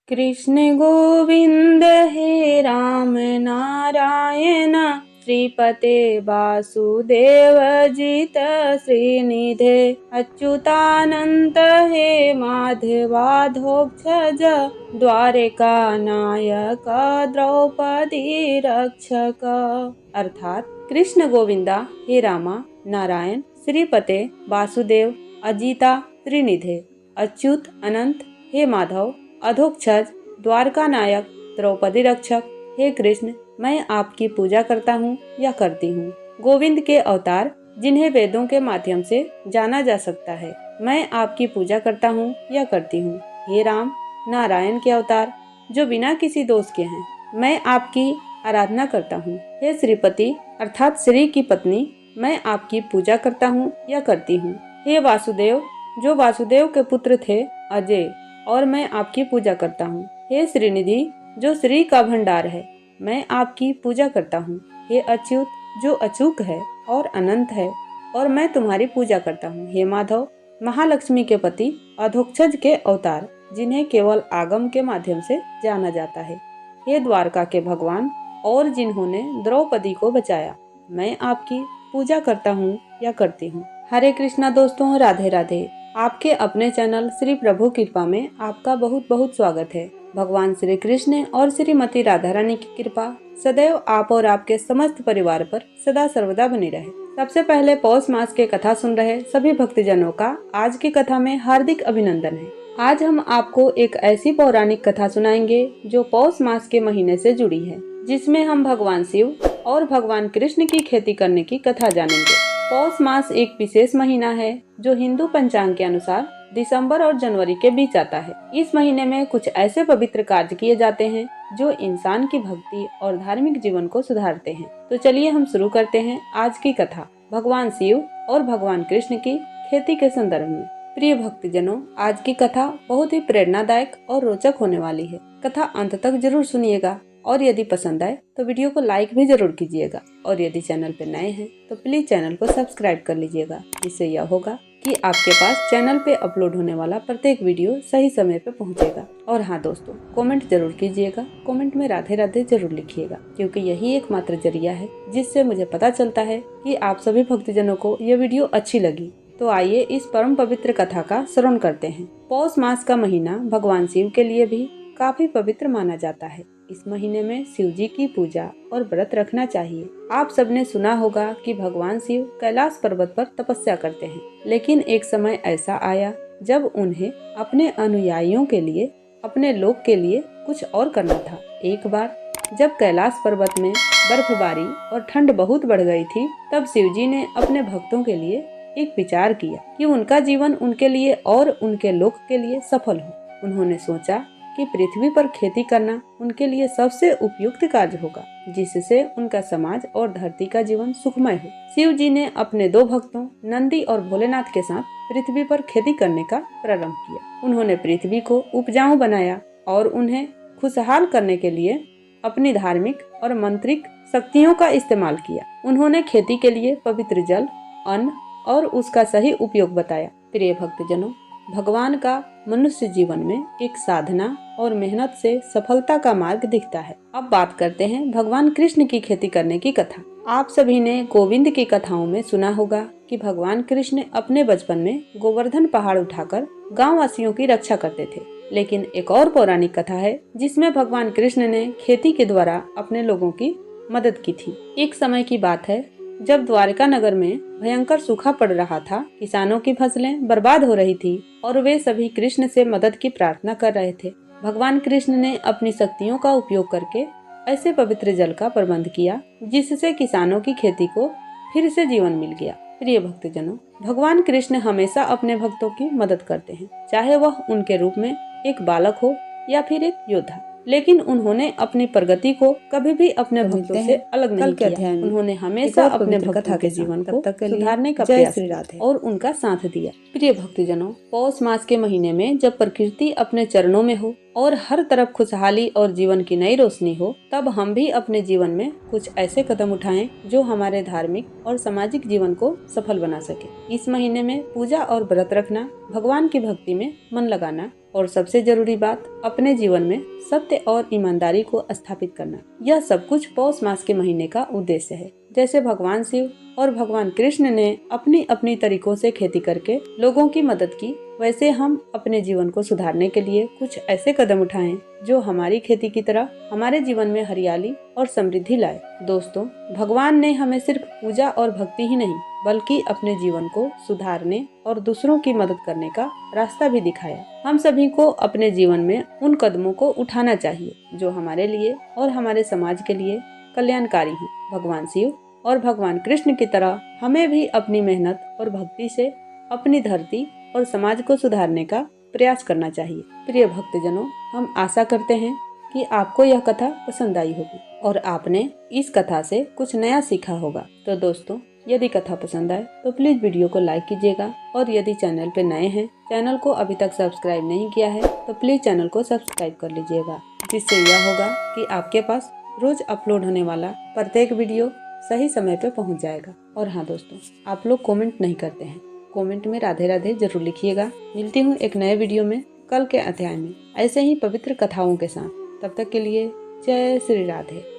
कृष्ण गोविंद हे राम नारायण श्रीपते वासुदेव जित श्रीनिधे अच्युतानंत हे माधवाधोक्षज द्वारिका नायक द्रौपदी रक्षक। अर्थात कृष्ण गोविंदा हे रामा नारायण श्रीपते वासुदेव अजिता श्रीनिधे अच्युत अनंत हे माधव अधोक्षज द्वारका नायक द्रौपदी रक्षक। हे कृष्ण, मैं आपकी पूजा करता हूँ या करती हूँ। गोविंद के अवतार जिन्हें वेदों के माध्यम से जाना जा सकता है, मैं आपकी पूजा करता हूँ या करती हूँ। हे राम, नारायण के अवतार जो बिना किसी दोष के हैं, मैं आपकी आराधना करता हूँ। हे श्रीपति अर्थात श्री की पत्नी, मैं आपकी पूजा करता हूँ या करती हूँ। हे वासुदेव जो वासुदेव के पुत्र थे अजय, और मैं आपकी पूजा करता हूँ। हे श्रीनिधि जो श्री का भंडार है, मैं आपकी पूजा करता हूँ। हे अच्युत जो अचूक है और अनंत है, और मैं तुम्हारी पूजा करता हूँ। हे माधव महालक्ष्मी के पति अधोक्षज के अवतार जिन्हें केवल आगम के माध्यम से जाना जाता है। हे द्वारका के भगवान और जिन्होंने द्रौपदी को बचाया, मैं आपकी पूजा करता हूँ या करती हूँ। हरे कृष्णा दोस्तों, राधे राधे। आपके अपने चैनल श्री प्रभु कृपा में आपका बहुत बहुत स्वागत है। भगवान श्री कृष्ण और श्रीमती राधा रानी की कृपा सदैव आप और आपके समस्त परिवार पर सदा सर्वदा बनी रहे। सबसे पहले पौष मास के कथा सुन रहे सभी भक्तजनों का आज की कथा में हार्दिक अभिनंदन है। आज हम आपको एक ऐसी पौराणिक कथा सुनाएंगे जो पौष मास के महीने से जुड़ी है, जिसमें हम भगवान शिव और भगवान कृष्ण की खेती करने की कथा जानेंगे। पौष मास एक विशेष महीना है जो हिंदू पंचांग के अनुसार दिसंबर और जनवरी के बीच आता है। इस महीने में कुछ ऐसे पवित्र कार्य किए जाते हैं जो इंसान की भक्ति और धार्मिक जीवन को सुधारते हैं। तो चलिए हम शुरू करते हैं आज की कथा भगवान शिव और भगवान कृष्ण की खेती के संदर्भ में। प्रिय भक्तजनों, आज की कथा बहुत ही प्रेरणादायक और रोचक होने वाली है। कथा अंत तक जरूर सुनिएगा, और यदि पसंद आए तो वीडियो को लाइक भी जरूर कीजिएगा, और यदि चैनल पर नए हैं तो प्लीज चैनल को सब्सक्राइब कर लीजिएगा। इससे यह होगा कि आपके पास चैनल पे अपलोड होने वाला प्रत्येक वीडियो सही समय पे पहुंचेगा। और हाँ दोस्तों, कमेंट जरूर कीजिएगा। कमेंट में राधे राधे जरूर लिखिएगा, क्योंकि यही एकमात्र जरिया है जिससे मुझे पता चलता है कि आप सभी भक्तजनों को यह वीडियो अच्छी लगी। तो आइए इस परम पवित्र कथा का श्रवण करते हैं। पौष मास का महीना भगवान शिव के लिए भी काफी पवित्र माना जाता है। इस महीने में शिव जी की पूजा और व्रत रखना चाहिए। आप सबने सुना होगा कि भगवान शिव कैलाश पर्वत पर तपस्या करते हैं, लेकिन एक समय ऐसा आया जब उन्हें अपने अनुयायियों के लिए, अपने लोक के लिए कुछ और करना था। एक बार जब कैलाश पर्वत में बर्फबारी और ठंड बहुत बढ़ गई थी, तब शिव जी ने अपने भक्तों के लिए एक विचार किया कि उनका जीवन उनके लिए और उनके लोक के लिए सफल हो। उन्होंने सोचा कि पृथ्वी पर खेती करना उनके लिए सबसे उपयुक्त कार्य होगा, जिससे उनका समाज और धरती का जीवन सुखमय हो। शिव जी ने अपने दो भक्तों नंदी और भोलेनाथ के साथ पृथ्वी पर खेती करने का प्रारंभ किया। उन्होंने पृथ्वी को उपजाऊ बनाया और उन्हें खुशहाल करने के लिए अपनी धार्मिक और मंत्रिक शक्तियों का इस्तेमाल किया। उन्होंने खेती के लिए पवित्र जल, अन्न और उसका सही उपयोग बताया। प्रिय भक्तजनों, भगवान का मनुष्य जीवन में एक साधना और मेहनत से सफलता का मार्ग दिखता है। अब बात करते हैं भगवान कृष्ण की खेती करने की कथा। आप सभी ने गोविंद की कथाओं में सुना होगा कि भगवान कृष्ण अपने बचपन में गोवर्धन पहाड़ उठाकर गाँव वासियों की रक्षा करते थे। लेकिन एक और पौराणिक कथा है जिसमें भगवान कृष्ण ने खेती के द्वारा अपने लोगों की मदद की थी। एक समय की बात है जब द्वारका नगर में भयंकर सूखा पड़ रहा था। किसानों की फसलें बर्बाद हो रही थी और वे सभी कृष्ण से मदद की प्रार्थना कर रहे थे। भगवान कृष्ण ने अपनी शक्तियों का उपयोग करके ऐसे पवित्र जल का प्रबंध किया जिससे किसानों की खेती को फिर से जीवन मिल गया। प्रिय भक्तजनों, भगवान कृष्ण हमेशा अपने भक्तों की मदद करते हैं, चाहे वह उनके रूप में एक बालक हो या फिर एक योद्धा। लेकिन उन्होंने अपनी प्रगति को कभी भी अपने भक्तों से अलग नहीं किया। उन्होंने हमेशा अपने भक्तों के जीवन को सुधारने का प्रयास किया और उनका साथ दिया। प्रिय भक्तजनों, पौष मास के महीने में जब प्रकृति अपने चरणों में हो और हर तरफ खुशहाली और जीवन की नई रोशनी हो, तब हम भी अपने जीवन में कुछ ऐसे कदम उठाएं जो हमारे धार्मिक और सामाजिक जीवन को सफल बना सके। इस महीने में पूजा और व्रत रखना, भगवान की भक्ति में मन लगाना और सबसे जरूरी बात, अपने जीवन में सत्य और ईमानदारी को स्थापित करना, यह सब कुछ पौष मास के महीने का उद्देश्य है। जैसे भगवान शिव और भगवान कृष्ण ने अपनी अपनी तरीकों से खेती करके लोगों की मदद की, वैसे हम अपने जीवन को सुधारने के लिए कुछ ऐसे कदम उठाएं जो हमारी खेती की तरह हमारे जीवन में हरियाली और समृद्धि लाए। दोस्तों, भगवान ने हमें सिर्फ पूजा और भक्ति ही नहीं, बल्कि अपने जीवन को सुधारने और दूसरों की मदद करने का रास्ता भी दिखाया। हम सभी को अपने जीवन में उन कदमों को उठाना चाहिए जो हमारे लिए और हमारे समाज के लिए कल्याणकारी हैं। भगवान शिव और भगवान कृष्ण की तरह हमें भी अपनी मेहनत और भक्ति से अपनी धरती और समाज को सुधारने का प्रयास करना चाहिए। प्रिय भक्तजनों, हम आशा करते हैं कि आपको यह कथा पसंद आई होगी और आपने इस कथा से कुछ नया सीखा होगा। तो दोस्तों, यदि कथा पसंद आए तो प्लीज वीडियो को लाइक कीजिएगा और यदि चैनल पे नए हैं, चैनल को अभी तक सब्सक्राइब नहीं किया है, तो प्लीज चैनल को सब्सक्राइब कर लीजिएगा, जिससे यह होगा कि आपके पास रोज अपलोड होने वाला प्रत्येक वीडियो सही समय पे पहुंच जाएगा। और हाँ दोस्तों, आप लोग कमेंट नहीं करते हैं, कमेंट में राधे राधे जरूर लिखिएगा। मिलती हूँ एक नए वीडियो में कल के अध्याय में ऐसे ही पवित्र कथाओं के साथ। तब तक के लिए जय श्री राधे।